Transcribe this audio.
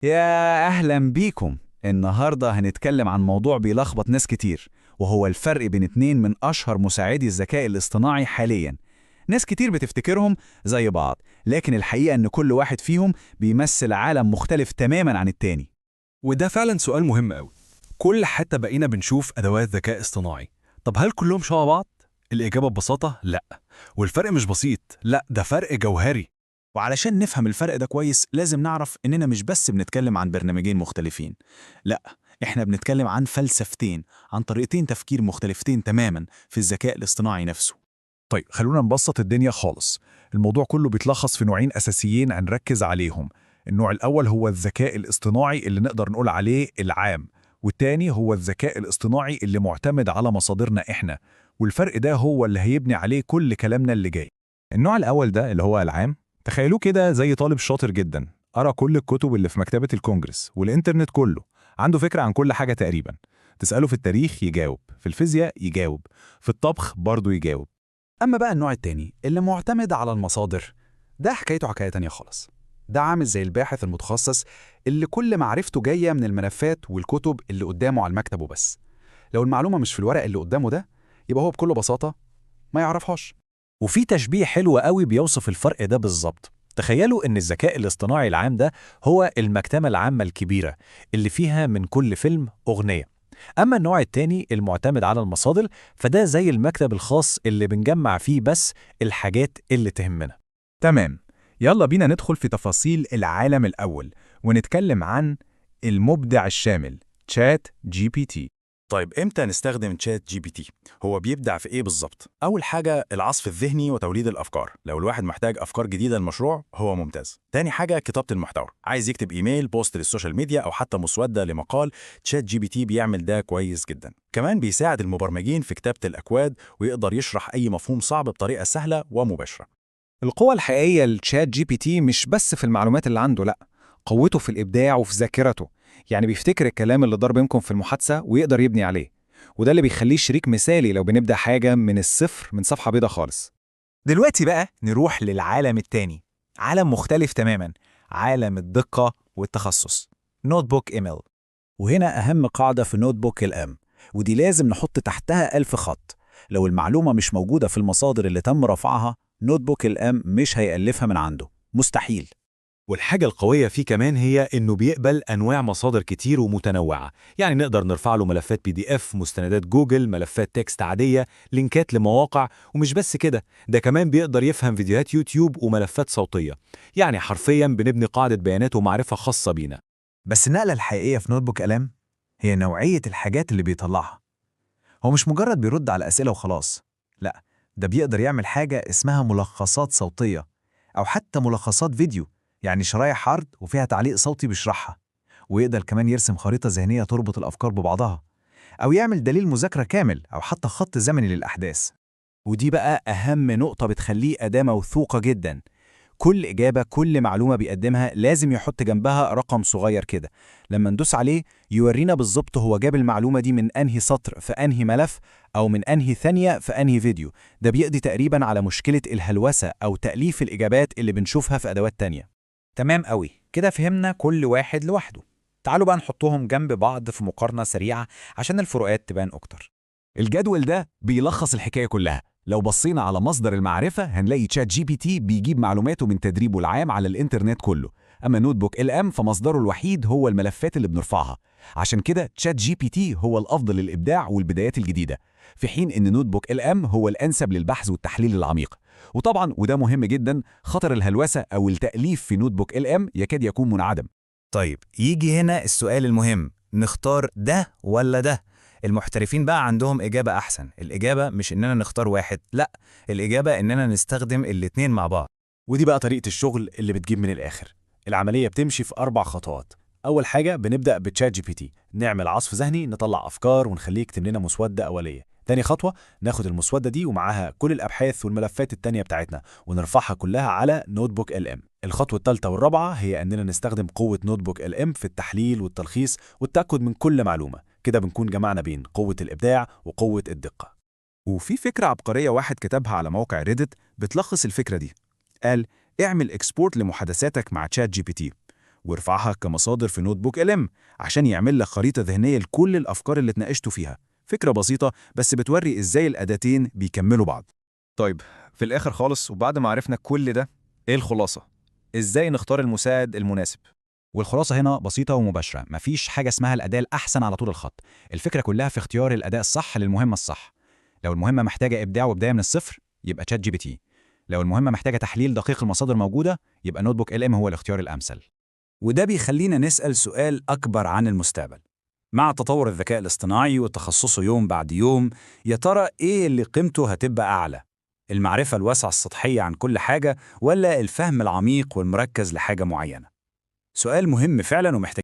يا أهلا بيكم. النهاردة هنتكلم عن موضوع بيلخبط ناس كتير، وهو الفرق بين اتنين من أشهر مساعدي الذكاء الاصطناعي حاليا. ناس كتير بتفتكرهم زي بعض، لكن الحقيقة إن كل واحد فيهم بيمثل عالم مختلف تماما عن التاني. وده فعلا سؤال مهم قوي. كل حتى بقينا بنشوف أدوات ذكاء اصطناعي. طب هل كلهم شبه بعض؟ الإجابة ببساطة لا. والفرق مش بسيط، لا ده فرق جوهري. وعلشان نفهم الفرق ده كويس لازم نعرف إننا مش بس بنتكلم عن برنامجين مختلفين، لا، إحنا بنتكلم عن فلسفتين، عن طريقتين تفكير مختلفتين تماما في الذكاء الاصطناعي نفسه. طيب خلونا نبسط الدنيا خالص. الموضوع كله بيتلخص في نوعين أساسيين هنركز عليهم. النوع الأول هو الذكاء الاصطناعي اللي نقدر نقول عليه العام، والتاني هو الذكاء الاصطناعي اللي معتمد على مصادرنا إحنا، والفرق ده هو اللي هيبني عليه كل كلامنا اللي جاي. النوع الأول ده اللي هو العام، تخيلوه كده زي طالب شاطر جدا قرأ كل الكتب اللي في مكتبة الكونجرس والإنترنت كله، عنده فكرة عن كل حاجة تقريبا. تسأله في التاريخ يجاوب، في الفيزياء يجاوب، في الطبخ برضه يجاوب. أما بقى النوع التاني اللي معتمد على المصادر، ده حكايته حكاية تانية خالص. ده عامل زي الباحث المتخصص اللي كل معرفته جاية من الملفات والكتب اللي قدامه على المكتب وبس. لو المعلومة مش في الورق اللي قدامه ده، يبقى هو بكل بساطة ما يعرفهاش. وفي تشبيه حلو قوي بيوصف الفرق ده بالظبط. تخيلوا إن الذكاء الاصطناعي العام ده هو المكتبة العامة الكبيرة اللي فيها من كل فيلم أغنية. أما النوع التاني المعتمد على المصادر، فده زي المكتب الخاص اللي بنجمع فيه بس الحاجات اللي تهمنا. تمام، يلا بينا ندخل في تفاصيل العالم الأول ونتكلم عن المبدع الشامل تشات جي بي تي. طيب امتى نستخدم تشات جي بي تي؟ هو بيبدع في ايه بالظبط؟ اول حاجه العصف الذهني وتوليد الافكار، لو الواحد محتاج افكار جديده للمشروع هو ممتاز. تاني حاجه كتابه المحتوى، عايز يكتب ايميل، بوست للسوشيال ميديا او حتى مسوده لمقال، تشات جي بي تي بيعمل ده كويس جدا. كمان بيساعد المبرمجين في كتابه الاكواد ويقدر يشرح اي مفهوم صعب بطريقه سهله ومباشره. القوة الحقيقية للشات جي بي تي مش بس في المعلومات اللي عنده، لأ، قوته في الإبداع وفي ذاكرته. يعني بيفتكر الكلام اللي دار بينكم في المحادثة ويقدر يبني عليه، وده اللي بيخليه شريك مثالي لو بنبدأ حاجة من الصفر، من صفحة بيضة خالص. دلوقتي بقى نروح للعالم التاني، عالم مختلف تماما، عالم الدقة والتخصص، نوت بوك إيميل. وهنا أهم قاعدة في نوت بوك الام، ودي لازم نحط تحتها 1000 خط. لو المعلومة مش موجودة في المصادر اللي تم رفعها، نوت بوك الام مش هيألفها من عنده، مستحيل. والحاجة القوية فيه كمان هي إنه بيقبل أنواع مصادر كتير ومتنوعة. يعني نقدر نرفع له ملفات PDF، مستندات جوجل، ملفات تكست عادية، لينكات لمواقع. ومش بس كده، ده كمان بيقدر يفهم فيديوهات يوتيوب وملفات صوتية. يعني حرفياً بنبني قاعدة بيانات ومعرفة خاصة بينا. بس النقلة الحقيقية في نوت بوك ألام هي نوعية الحاجات اللي بيطلعها. هو مش مجرد بيرد على أسئلة وخلاص، لا، ده بيقدر يعمل حاجة اسمها ملخصات صوتية، أو حتى ملخصات فيديو، يعني شرايح عرض وفيها تعليق صوتي بيشرحها. ويقدر كمان يرسم خريطة ذهنية تربط الأفكار ببعضها، أو يعمل دليل مذاكرة كامل، أو حتى خط زمني للأحداث. ودي بقى أهم نقطة بتخليه أداة موثوقة جدا. كل إجابة، كل معلومة بيقدمها لازم يحط جنبها رقم صغير كده. لما ندوس عليه يورينا بالظبط هو جاب المعلومة دي من أنهي سطر في أنهي ملف، أو من أنهي ثانية في أنهي فيديو. ده بيقضي تقريبا على مشكلة الهلوسة أو تأليف الإجابات اللي بنشوفها في أدوات تانية. تمام قوي، كده فهمنا كل واحد لوحده. تعالوا بقى نحطهم جنب بعض في مقارنة سريعة عشان الفروقات تبان أكتر. الجدول ده بيلخص الحكاية كلها. لو بصينا على مصدر المعرفة هنلاقي تشات جي بي تي بيجيب معلوماته من تدريبه العام على الإنترنت كله. أما نوت بوك الام فمصدره الوحيد هو الملفات اللي بنرفعها. عشان كده تشات جي بي تي هو الأفضل للإبداع والبدايات الجديدة، في حين إن نوت بوك الام هو الأنسب للبحث والتحليل العميق. وطبعا وده مهم جدا، خطر الهلوسة أو التأليف في نوت بوك الام يكاد يكون منعدم. طيب يجي هنا السؤال المهم، نختار ده ولا ده؟ المحترفين بقى عندهم إجابة أحسن. الإجابة مش إننا نختار واحد، لأ، الإجابة إننا نستخدم الاتنين مع بعض. ودي بقى طريقه الشغل اللي بتجيب من الاخر. العمليه بتمشي في 4 خطوات. اول حاجه بنبدا بتشات جي بي تي، نعمل عصف ذهني، نطلع افكار ونخليه يكتب لنا مسوده اوليه. تاني خطوه ناخد المسوده دي ومعاها كل الابحاث والملفات التانيه بتاعتنا ونرفعها كلها على نوت بوك ال ام. الخطوه الثالثه والرابعه هي اننا نستخدم قوه نوت بوك ال ام في التحليل والتلخيص والتاكد من كل معلومه. كده بنكون جمعنا بين قوه الابداع وقوه الدقه. وفي فكرة عبقرية واحد كتبها على موقع ريدت بتلخص الفكرة دي. قال اعمل اكسبورت لمحادثاتك مع تشات جي بي تي، وارفعها كمصادر في نوت بوك LM عشان يعمل لك خريطة ذهنية لكل الأفكار اللي اتناقشتوا فيها. فكرة بسيطة بس بتوري إزاي الأداتين بيكملوا بعض. طيب، في الآخر خالص وبعد ما عرفنا كل ده، إيه الخلاصة؟ إزاي نختار المساعد المناسب؟ والخلاصة هنا بسيطة ومباشرة، مفيش حاجة اسمها الأداة الأحسن على طول الخط. الفكرة كلها في اختيار الأداة الصح للمهمة الصح. لو المهمة محتاجة إبداع وبداية من الصفر يبقى تشات جي بي تي. لو المهمة محتاجة تحليل دقيق المصادر موجودة يبقى نوت بوك LM هو الاختيار الأمثل. وده بيخلينا نسأل سؤال أكبر عن المستقبل. مع تطور الذكاء الاصطناعي وتخصصه يوم بعد يوم، يا ترى إيه اللي قيمته هتبقى أعلى؟ المعرفة الواسعة السطحية عن كل حاجة، ولا الفهم العميق والمركز لحاجة معينة؟ سؤال مهم فعلا ومحتاج